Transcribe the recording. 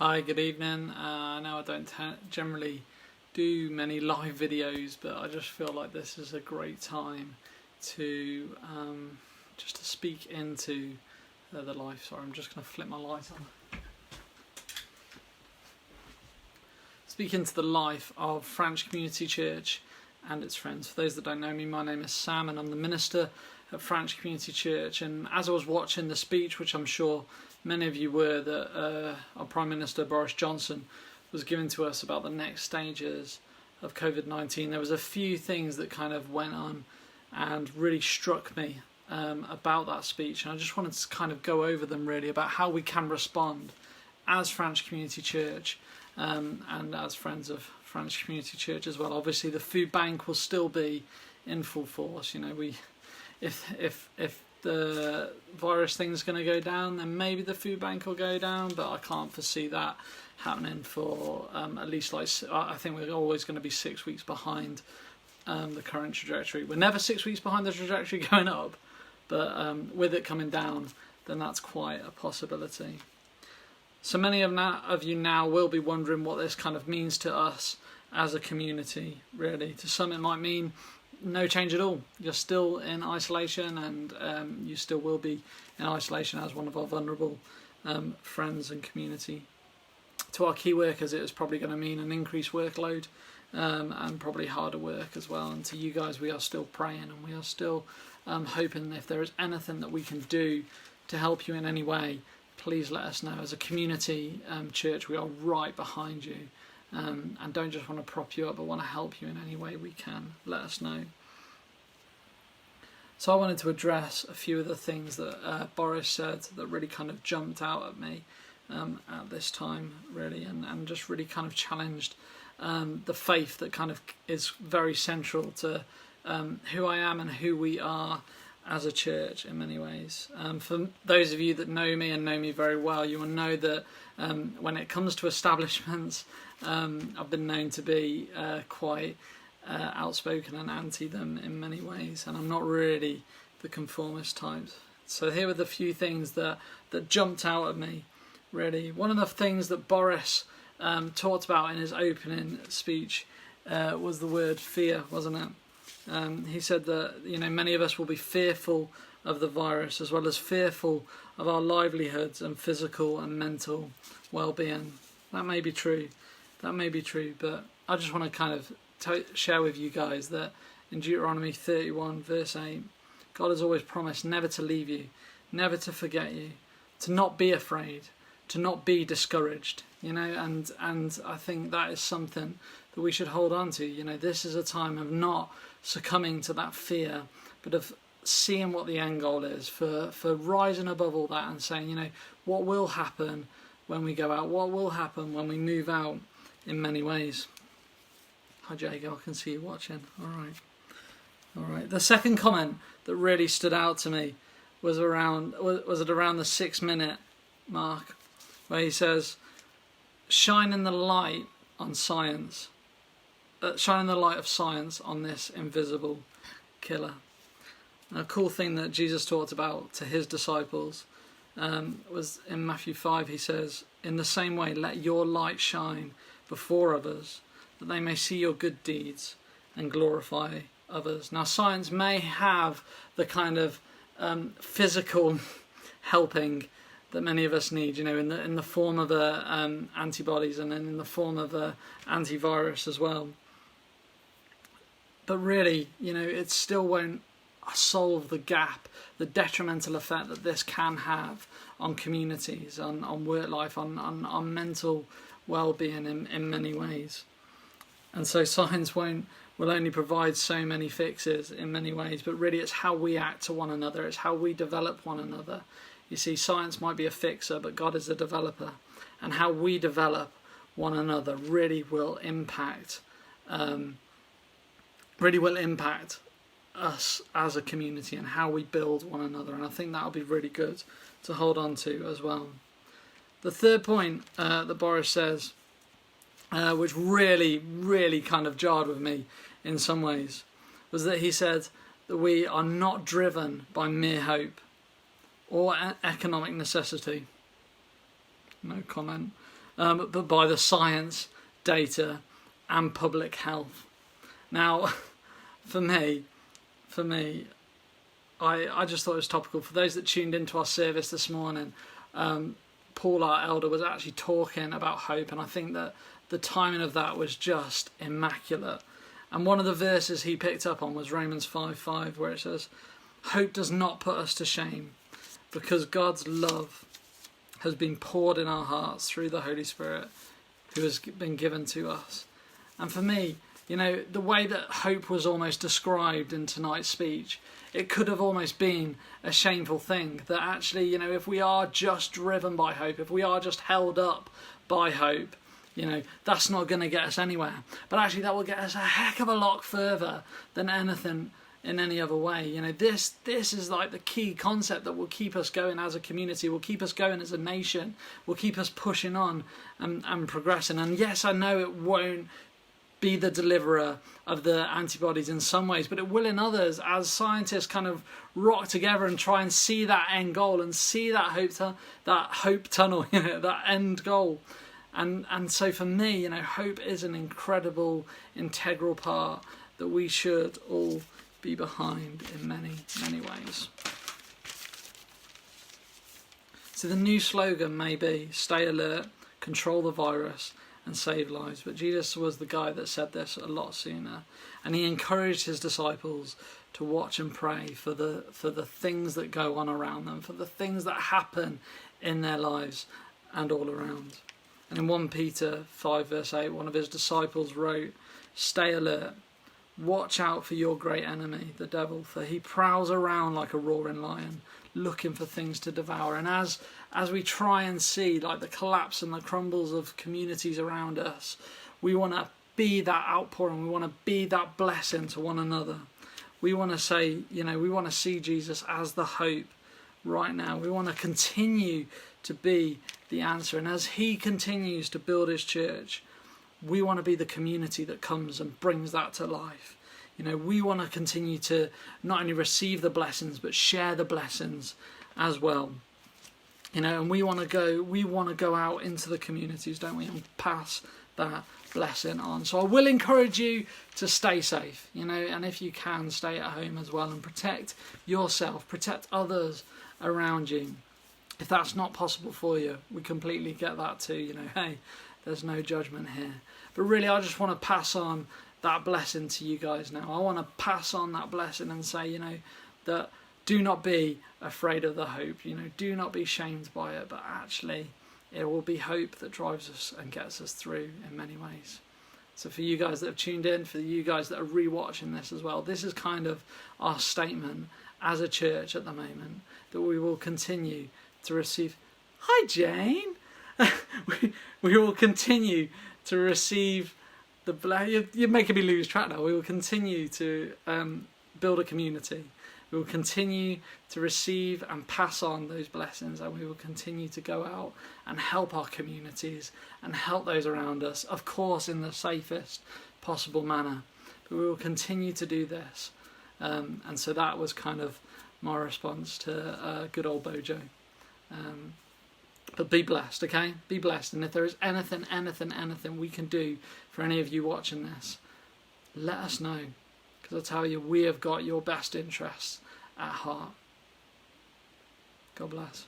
Hi, good evening. Now I don't generally do many live videos, but I just feel like this is a great time to just to speak into the life. Sorry, I'm just going to flip my light on. Speak into the life of French Community Church and its friends. For those that don't know me, my name is Sam and I'm the minister at French Community Church. And as I was watching the speech, which I'm sure many of you were, that our Prime Minister Boris Johnson was giving to us about the next stages of COVID-19, there was a few things that kind of went on and really struck me about that speech, and I just wanted to kind of go over them really, about how we can respond as French Community Church and as friends of French Community Church as well. Obviously the food bank will still be in full force. You know, if the virus thing's going to go down, then maybe the food bank will go down, but I can't foresee that happening for at least, like, I think we're always going to be 6 weeks behind the current trajectory. We're never 6 weeks behind the trajectory going up, but with it coming down, then that's quite a possibility. So many of you now will be wondering what this kind of means to us as a community, really. To some it might mean no change at all. You're still in isolation, and you still will be in isolation as one of our vulnerable friends and community. To our key workers, it is probably going to mean an increased workload and probably harder work as well. And to you guys, we are still praying, and we are still hoping if there is anything that we can do to help you in any way, please let us know. As a community church, we are right behind you. And don't just want to prop you up, but want to help you in any way we can. Let us know. So I wanted to address a few of the things that Boris said that really kind of jumped out at me at this time, really, and just really kind of challenged the faith that kind of is very central to who I am and who we are as a church in many ways. For those of you that know me and know me very well, you will know that when it comes to establishments, I've been known to be quite outspoken and anti them in many ways, and I'm not really the conformist type. So here were the few things that jumped out at me, really. One of the things that Boris talked about in his opening speech was the word fear, wasn't it? He said that, you know, many of us will be fearful of the virus, as well as fearful of our livelihoods and physical and mental well-being. That may be true. That may be true, but I just want to kind of share with you guys that in Deuteronomy 31 verse 8, God has always promised never to leave you, never to forget you, to not be afraid, to not be discouraged, you know, and I think that is something that we should hold on to. You know, this is a time of not succumbing to that fear, but of seeing what the end goal is, for rising above all that and saying, you know, what will happen when we go out, what will happen when we move out in many ways. Hi Jago, I can see you watching. All right. The second comment that really stood out to me was around the 6 minute mark, where he says, shining the light on science, shining the light of science on this invisible killer. And a cool thing that Jesus talked about to his disciples was in Matthew 5. He says, in the same way, let your light shine before others, that they may see your good deeds and glorify others. Now, science may have the kind of physical helping that many of us need, you know, in the form of antibodies, and then in the form of antivirus as well. But really, you know, it still won't solve the gap, the detrimental effect that this can have on communities, on work life, on mental well-being in many ways. And so science will only provide so many fixes in many ways, but really it's how we act to one another, it's how we develop one another. You see, science might be a fixer, but God is a developer, and how we develop one another really will impact us as a community, and how we build one another. And I think that'll be really good to hold on to as well. The third point that Boris says, which really kind of jarred with me in some ways, was that he said that we are not driven by mere hope or economic necessity. No comment. but by the science, data, and public health. Now, for me, I just thought it was topical. For those that tuned into our service this morning, Paul, our elder, was actually talking about hope, and I think that the timing of that was just immaculate. And one of the verses he picked up on was Romans 5:5, where it says, "Hope does not put us to shame, because God's love has been poured in our hearts through the Holy Spirit, who has been given to us." And for me, you know, the way that hope was almost described in tonight's speech, it could have almost been a shameful thing. That actually, you know, if we are just driven by hope, if we are just held up by hope, you know, that's not going to get us anywhere. But actually that will get us a heck of a lot further than anything in any other way. You know, this is like the key concept that will keep us going as a community, will keep us going as a nation, will keep us pushing on and progressing. And yes, I know it won't be the deliverer of the antibodies in some ways, but it will in others, as scientists kind of rock together and try and see that end goal and see that hope tunnel, you know, that end goal. And so for me, you know, hope is an incredible, integral part that we should all be behind in many, many ways. So the new slogan may be "Stay alert, control the virus, and save lives." But Jesus was the guy that said this a lot sooner, and he encouraged his disciples to watch and pray for the things that go on around them, for the things that happen in their lives and all around. And in 1 Peter 5 verse 8, one of his disciples wrote, "Stay alert, watch out for your great enemy, the devil, for he prowls around like a roaring lion, looking for things to devour." And as we try and see like the collapse and the crumbles of communities around us, we want to be that outpouring, we want to be that blessing to one another. We want to say, you know, we want to see Jesus as the hope right now. We want to continue to be the answer. And as he continues to build his church, we want to be the community that comes and brings that to life. You know, we want to continue to not only receive the blessings, but share the blessings as well. You know, and we want to go out into the communities, don't we, and pass that blessing on. So I will encourage you to stay safe, you know, and if you can, stay at home as well and protect yourself, protect others around you. If that's not possible for you, we completely get that too, you know, hey, there's no judgment here. But really, I just want to pass on that blessing to you guys now. I want to pass on that blessing and say, you know, that do not be afraid of the hope, you know, do not be shamed by it, but actually it will be hope that drives us and gets us through in many ways. So for you guys that have tuned in, for you guys that are rewatching this as well, this is kind of our statement as a church at the moment, that we will continue to receive. Hi, Jane. we will continue to receive the. You're making me lose track now. We will continue to build a community. We will continue to receive and pass on those blessings, and we will continue to go out and help our communities and help those around us, of course, in the safest possible manner. But we will continue to do this. And so that was kind of my response to good old Bojo. But be blessed, okay? Be blessed. And if there is anything we can do for any of you watching this, let us know. Because I tell you, we have got your best interests at heart. God bless.